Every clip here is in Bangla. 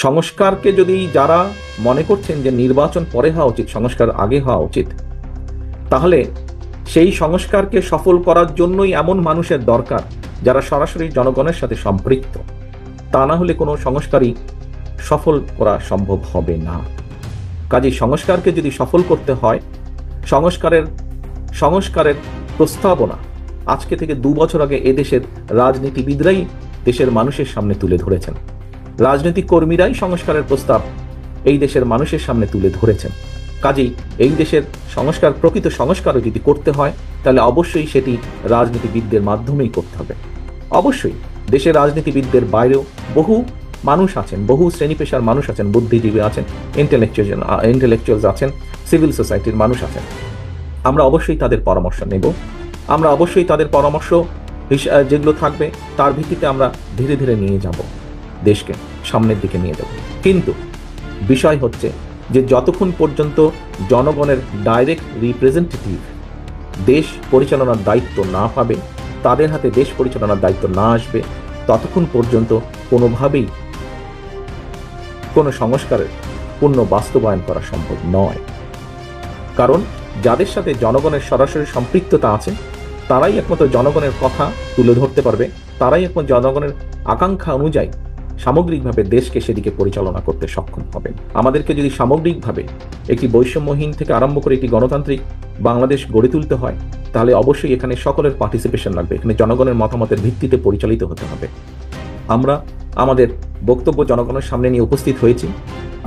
সংস্কারকে যদি যারা মনে করছেন যে নির্বাচন পরে হওয়া উচিত, সংস্কার আগে হওয়া উচিত, তাহলে সেই সংস্কারকে সফল করার জন্যই এমন মানুষের দরকার যারা সরাসরি জনগণের সাথে সম্পৃক্ত। তা না হলে কোনো সংস্কারই সফল করা সম্ভব হবে না। কাজেই সংস্কারকে যদি সফল করতে হয়, সংস্কারের প্রস্তাবনা আজকে থেকে 2 বছর আগে এদেশের রাজনীতিবিদরাই দেশের মানুষের সামনে তুলে ধরেছেন। রাজনৈতিক কর্মীরাই সংস্কারের প্রস্তাব এই দেশের মানুষের সামনে তুলে ধরেছেন। কাজেই এই দেশের প্রকৃত সংস্কারও যদি করতে হয়, তাহলে অবশ্যই সেটি রাজনীতিবিদদের মাধ্যমেই করতে হবে। অবশ্যই দেশের রাজনীতিবিদদের বাইরেও বহু মানুষ আছেন, বহু শ্রেণী পেশার মানুষ আছেন, বুদ্ধিজীবী আছেন, ইন্টেলেকচুয়ালস আছেন, সিভিল সোসাইটির মানুষ আছেন। আমরা অবশ্যই তাদের পরামর্শ নেব। আমরা অবশ্যই তাদের পরামর্শ যেগুলো থাকবে তার ভিত্তিতে আমরা ধীরে ধীরে নিয়ে যাব, দেশকে সামনের দিকে নিয়ে যাব। কিন্তু বিষয় হচ্ছে যে যতক্ষণ পর্যন্ত জনগণের ডাইরেক্ট রিপ্রেজেন্টেটিভ দেশ পরিচালনার দায়িত্ব না পাবে, তাদের হাতে দেশ পরিচালনার দায়িত্ব না আসবে, ততক্ষণ পর্যন্ত কোনোভাবেই কোনো সংস্কারের পূর্ণ বাস্তবায়ন করা সম্ভব নয়। কারণ যাদের সাথে জনগণের সরাসরি সম্পৃক্ততা আছে, তারাই একমাত্র জনগণের কথা তুলে ধরতে পারবে, তারাই একমাত্র জনগণের আকাঙ্ক্ষা অনুযায়ী সামগ্রিকভাবে দেশকে সেদিকে পরিচালনা করতে সক্ষম হবেন। আমাদেরকে যদি সামগ্রিকভাবে একটি বৈষম্যহীন থেকে আরম্ভ করে একটি গণতান্ত্রিক বাংলাদেশ গড়ে তুলতে হয়, তাহলে অবশ্যই এখানে সকলের পার্টিসিপেশন লাগবে। এখানে জনগণের মতামতের ভিত্তিতে পরিচালিত হতে হবে। আমরা আমাদের বক্তব্য জনগণের সামনে নিয়ে উপস্থিত হয়েছি।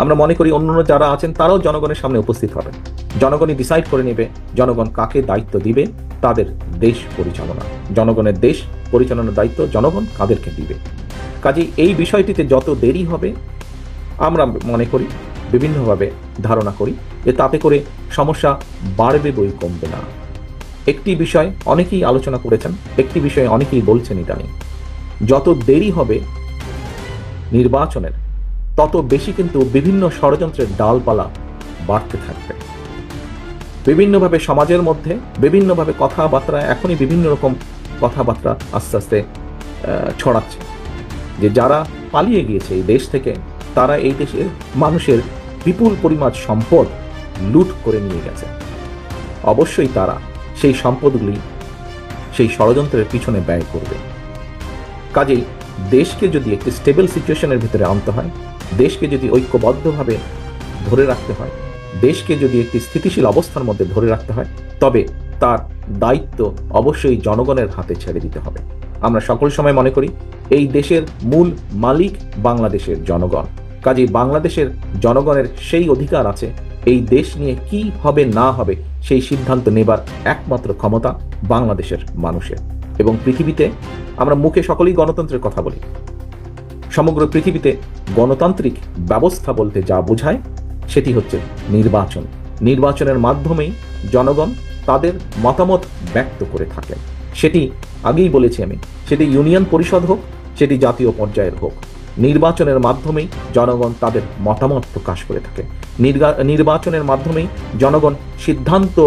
আমরা মনে করি অন্যান্য যারা আছেন তারাও জনগণের সামনে উপস্থিত হবেন। জনগণই ডিসাইড করে নেবে জনগণ কাকে দায়িত্ব দিবে তাদের দেশ পরিচালনা। জনগণের দেশ পরিচালনার দায়িত্ব জনগণ কাদেরকে দিবে। কাজেই এই বিষয়টিতে যত দেরি হবে, আমরা মনে করি, বিভিন্নভাবে ধারণা করি যে তাতে করে সমস্যা বাড়বে বই কমবে না। একটি বিষয় অনেকেই আলোচনা করেছেন, একটি বিষয়ে অনেকেই বলছেন ইদানিং, যত দেরি হবে নির্বাচনের, তত বেশি কিন্তু বিভিন্ন ষড়যন্ত্রের ডালপালা বাড়তে থাকবে। বিভিন্নভাবে সমাজের মধ্যে বিভিন্নভাবে কথাবার্তা, এখনই বিভিন্ন রকম কথাবার্তা আস্তে আস্তে ছড়াচ্ছে যে যারা পালিয়ে গিয়েছে এই দেশ থেকে, তারা এই দেশের মানুষের বিপুল পরিমাণ সম্পদ লুট করে নিয়ে গেছে। অবশ্যই তারা সেই সম্পদগুলি সেই ষড়যন্ত্রের পিছনে ব্যয় করবে। কাজেই দেশকে যদি একটি স্টেবল সিচুয়েশনের ভিতরে আনতে হয়, দেশকে যদি ঐক্যবদ্ধভাবে ধরে রাখতে হয়, দেশকে যদি একটি স্থিতিশীল অবস্থার মধ্যে ধরে রাখতে হয়, তবে তার দায়িত্ব অবশ্যই জনগণের হাতে ছেড়ে দিতে হবে। আমরা সকল সময় মনে করি এই দেশের মূল মালিক বাংলাদেশের জনগণ। কাজেই বাংলাদেশের জনগণের সেই অধিকার আছে এই দেশ নিয়ে কি হবে না হবে সেই সিদ্ধান্ত নেবার একমাত্র ক্ষমতা বাংলাদেশের মানুষের। এবং পৃথিবীতে আমরা মুখে সকলেই গণতন্ত্রের কথা বলি, সমগ্র পৃথিবীতে গণতান্ত্রিক ব্যবস্থা বলতে যা বোঝায় সেটি হচ্ছে নির্বাচন। নির্বাচনের মাধ্যমেই জনগণ তাদের মতামত ব্যক্ত করে থাকেন। সেটি আগেই বলেছি আমি, সেটি ইউনিয়ন পরিষদ হোক, সেটি জাতীয় পর্যায়ের হোক, নির্বাচনের মাধ্যমেই জনগণ তাদের মতামত প্রকাশ করে থাকে। নির্বাচনের মাধ্যমেই জনগণ সিদ্ধান্ত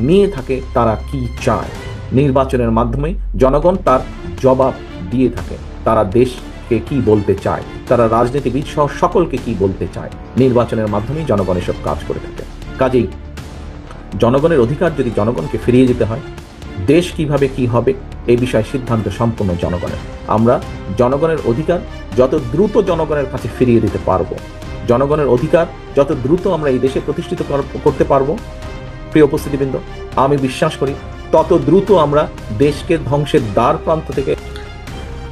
নিয়ে থাকে তারা কি চায়। নির্বাচনের মাধ্যমেই জনগণ তার জবাব দিয়ে থাকে, তারা দেশকে কি বলতে চায়, তারা রাজনীতিবিদ সহ সকলকে কি বলতে চায়। নির্বাচনের মাধ্যমেই জনগণ এসব কাজ করে থাকে। কাজেই জনগণের অধিকার যদি জনগণকে ফিরিয়ে যেতে হয়, দেশ কিভাবে কি হবে এই বিষয়ে সিদ্ধান্ত সম্পূর্ণ জনগণের। আমরা জনগণের অধিকার যত দ্রুত জনগণের কাছে ফিরিয়ে দিতে পারবো, জনগণের অধিকার যত দ্রুত আমরা এই দেশে প্রতিষ্ঠিত করতে পারবো, প্রিয় উপস্থিতিবৃন্দ, আমি বিশ্বাস করি তত দ্রুত আমরা দেশকে ধ্বংসের দ্বার প্রান্ত থেকে।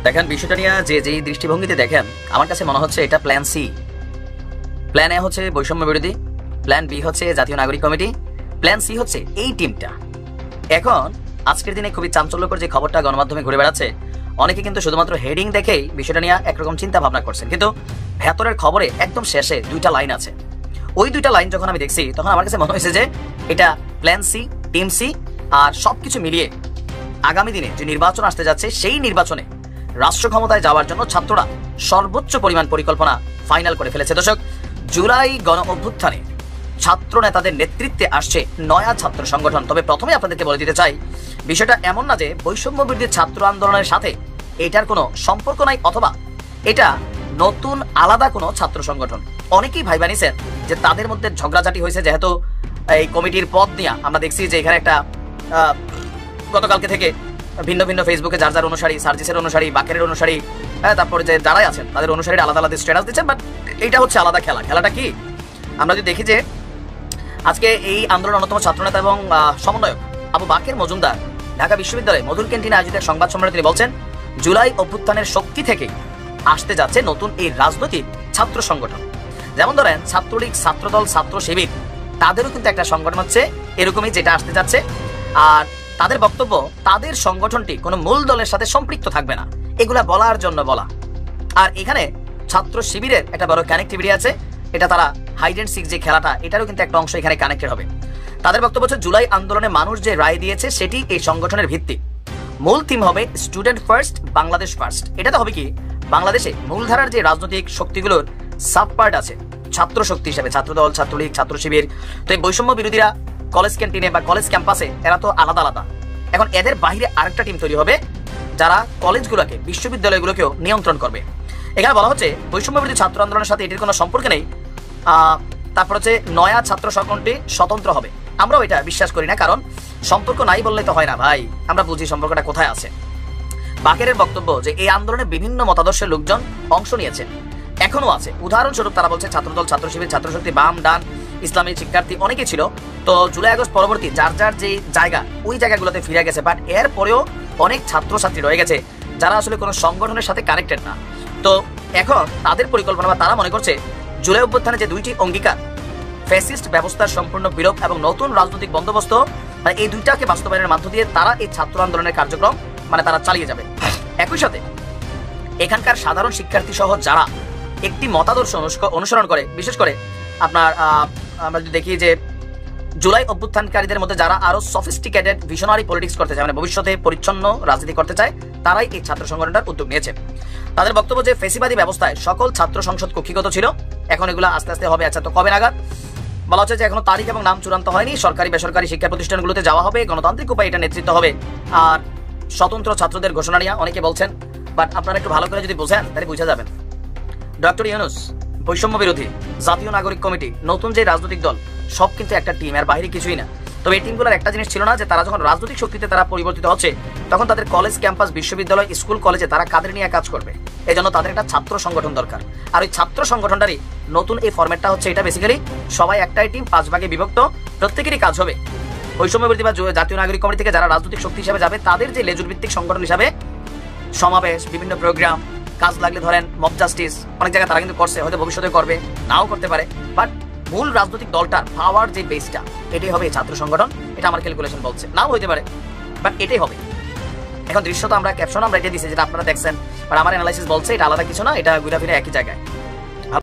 দেখেন বিষয়টা নিয়ে যেই দৃষ্টিভঙ্গিতে দেখেন, আমার কাছে মনে হচ্ছে এটা প্ল্যান সি। প্ল্যান এ হচ্ছে বৈষম্য বিরোধী, প্ল্যান বি হচ্ছে জাতীয় নাগরিক কমিটি, প্ল্যান সি হচ্ছে এই টিমটা। এখন আজকের দিনে খুবই চাঞ্চল্যকর যে খবরটা গণমাধ্যমে ঘুরে বেড়াচ্ছে, অনেকে কিন্তু শুধুমাত্র হেডিং দেখেই বিষয়টা নিয়ে একরকম চিন্তা ভাবনা করছেন, কিন্তু ভেতরের খবরে একদম শেষে 2টা লাইন আছে। ওই 2টা লাইন যখন আমি দেখছি, তখন আমার কাছে মনে হয়েছে যে এটা প্ল্যান সি, টিম সি, আর সবকিছু মিলিয়ে আগামী দিনে যে নির্বাচন আসতে যাচ্ছে, সেই নির্বাচনে রাষ্ট্র ক্ষমতায় যাওয়ার জন্য ছাত্ররা সর্বোচ্চ পরিমাণ পরিকল্পনা ফাইনাল করে ফেলেছে। দর্শক, জুলাই গণ অভ্যুত্থানে ছাত্র নেতাদের নেতৃত্বে আসছে নয়া ছাত্র সংগঠন। তবে প্রথমে আপনাদেরকে বলে দিতে চাই, বিষয়টা এমন না যে বৈষম্য বিরোধী ছাত্র আন্দোলনের সাথে এটার কোনো সম্পর্ক নাই, অথবা এটা নতুন আলাদা কোনো ছাত্র সংগঠন। অনেকেই ভাই বানিয়েছেন যে তাদের মধ্যে ঝগড়াঝাটি হয়েছে, যেহেতু এই কমিটির পদ নিয়ে আমরা দেখছি যে এখানে একটা গতকালকে থেকে ভিন্ন ভিন্ন ফেসবুকে যার যার অনুসারী, সার্জিসের অনুসারী, বাকেরের অনুসারী, তারপরে যে যারাই আছেন তাদের অনুসারীরা আলাদা আলাদা স্ট্যাটাস দিচ্ছেন। বাট এটা হচ্ছে আলাদা খেলা। খেলাটা কি? আমরা যদি দেখি যে আজকে এই আন্দোলনের অন্যতম ছাত্রনেতা এবং সমন্বয়ক আবু বাকের মজুমদার ঢাকা বিশ্ববিদ্যালয়ে মধুর ক্যান্টিনে আয়োজিত সংবাদ সম্মেলনে তিনি বলছেন, জুলাই অভ্যুত্থানের শক্তি থেকে আসতে যাচ্ছে নতুন এই রাজনৈতিক ছাত্র সংগঠন। যেমন ধরেন ছাত্রলীগ, ছাত্রদল, ছাত্র শিবির, তাদেরও কিন্তু একটা সংগঠন হচ্ছে এরকমই যেটা আসতে যাচ্ছে। আর তাদের বক্তব্য, তাদের সংগঠনটি কোনো মূল দলের সাথে সম্পৃক্ত থাকবে না, এগুলা বলার জন্য বলা। আর এখানে ছাত্র শিবিরের একটা বড় কানেক্টিভিটি আছে, এটা তারা হাইড অ্যান্ড সিক যে খেলাটা, এটারও কিন্তু একটা অংশ এখানে কানেক্টেড হবে। তাদের বক্তব্য হচ্ছে জুলাই আন্দোলনে মানুষ যে রায় দিয়েছে সেটি এই সংগঠনের ভিত্তি। মূল থিম হবে স্টুডেন্ট ফার্স্ট, বাংলাদেশ ফার্স্ট। এটাতে হবে কি, বাংলাদেশে মূলধারার যে রাজনৈতিক শক্তিগুলোর সাব পার্ট আছে ছাত্র শক্তি হিসেবে, ছাত্রদল, ছাত্রলীগ, ছাত্র শিবির, তো এই বৈষম্য বিরোধীরা কলেজ ক্যান্টিনে বা কলেজ ক্যাম্পাসে এরা তো আলাদা আলাদা। এখন এদের বাইরে আরেকটা টিম তৈরি হবে যারা কলেজগুলোকে, বিশ্ববিদ্যালয়গুলোকেও নিয়ন্ত্রণ করবে। এখানে বলা হচ্ছে বৈষম্য বিরোধী ছাত্র আন্দোলনের সাথে এটির কোনো সম্পর্ক নেই। তারপর হচ্ছে নয়া ছাত্র সংগঠনটি স্বতন্ত্র হবে। আমরাও এটা বিশ্বাস করি না, কারণ সম্পর্ক নাই বললে তো হয় না ভাই, আমরা বুঝি সম্পর্কটা কোথায় আছে। বাকেরের বক্তব্য যে এই আন্দোলনে বিভিন্ন মতাদর্শের লোকজন অংশ নিয়েছে, এখনো আছে। উদাহরণস্বরূপ তারা বলছে ছাত্রদল, ছাত্র শিবির, ছাত্র শক্তি, বাম, ডান, ইসলামী শিক্ষার্থী অনেকেই ছিল। তো জুলাই আগস্ট পরবর্তী যার যার যে জায়গা, ওই জায়গাগুলোতে ফিরে গেছে। বাট এর পরেও অনেক ছাত্রছাত্রী রয়ে গেছে যারা আসলে কোনো সংগঠনের সাথে কানেক্টেড না। তো এখন তাদের পরিকল্পনা বা তারা মনে করছে জুলাই অভ্যুত্থানে যে দুইটি অঙ্গীকার, ফ্যাসিস্ট ব্যবস্থার সম্পূর্ণ বিলোপ এবং নতুন রাজনৈতিক বন্দোবস্ত, মানে এই দুইটাকে বাস্তবায়নের মাধ্য দিয়ে তারা এই ছাত্র আন্দোলনের কার্যক্রম মানে তারা চালিয়ে যাবে। একই সাথে এখানকার সাধারণ শিক্ষার্থী সহ যারা একটি মতাদর্শ অনুসরণ করে, বিশেষ করে আপনার আমরা যদি দেখি যে জুলাই অভ্যুত্থানকারীদের মধ্যে যারা আরো সফিস্টিকেটেড ভিশনারি পলিটিক্স করতে চায়, মানে ভবিষ্যতে পরিচ্ছন্ন রাজনীতি করতে চায়, তারাই এই ছাত্র সংগঠনটার উদ্যোগ নিয়েছে। তাদের বক্তব্য যে ফেসিবাদী ব্যবস্থায় সকল ছাত্র সংসদ কক্ষিগত ছিল, এখন এগুলো আস্তে আস্তে হবে। আচ্ছা, তো কবে নাগাদ? বলা হচ্ছে যে এখনো তারিখ এবং নাম চূড়ান্ত হয়নি। সরকারি বেসরকারি শিক্ষা প্রতিষ্ঠানগুলোতে যাওয়া হবে, গণতান্ত্রিক উপায়ে এটা নেতৃত্ব হবে। আর স্বতন্ত্র ছাত্রদের ঘোষণা নিয়ে অনেকে বলছেন, বাট আপনারা একটু ভালো করে যদি বোঝেন তাহলে বুঝে যাবেন। ডক্টর ইউনূস, বৈষম্য বিরোধী, জাতীয় নাগরিক কমিটি, নতুন যে রাজনৈতিক দল, সব কিন্তু একটা টিম, এর বাইরে কিছুই না। তবে এই টিমগুলোর একটা জিনিস ছিল না, যে তারা যখন রাজনৈতিক শক্তিতে তারা পরিবর্তিত হচ্ছে, তখন তাদের কলেজ, ক্যাম্পাস, বিশ্ববিদ্যালয়, স্কুল, কলেজে তারা কাদের নিয়ে কাজ করবে, এই জন্য তাদের একটা ছাত্র সংগঠন দরকার। আর ওই ছাত্র সংগঠনটারই নতুন এই ফরম্যাটটা হচ্ছে, এটা বেসিক্যালি সবাই একটাই টিম, 5 ভাগে বিভক্ত, প্রত্যেকেরই কাজ হবে বৈষম্য বিরোধী বা জাতীয় নাগরিক কমিটি থেকে যারা রাজনৈতিক শক্তি হিসেবে যাবে, তাদের যে লেজুর ভিত্তিক সংগঠন হিসাবে সমাবেশ, বিভিন্ন প্রোগ্রাম, কাজ লাগলে ধরেন মব জাস্টিস, অনেক জায়গায় তারা কিন্তু করছে, হয়তো ভবিষ্যতে করবে, নাও করতে পারে। বাট মূল রাজনৈতিক দলটার পাওয়ার যে বেসটা, এটাই হবে এই ছাত্র সংগঠন। এটা আমার ক্যালকুলেশন বলছে, নাও হইতে পারে, বাট এটাই হবে। এখন দৃশ্য তো আমরা ক্যাপশন আমরা এটা দিচ্ছি যেটা আপনারা দেখছেন, বাট আমার অ্যানালাইসিস বলছে এটা আলাদা কিছু না, এটা ঘুরে ফিরে একই জায়গায়।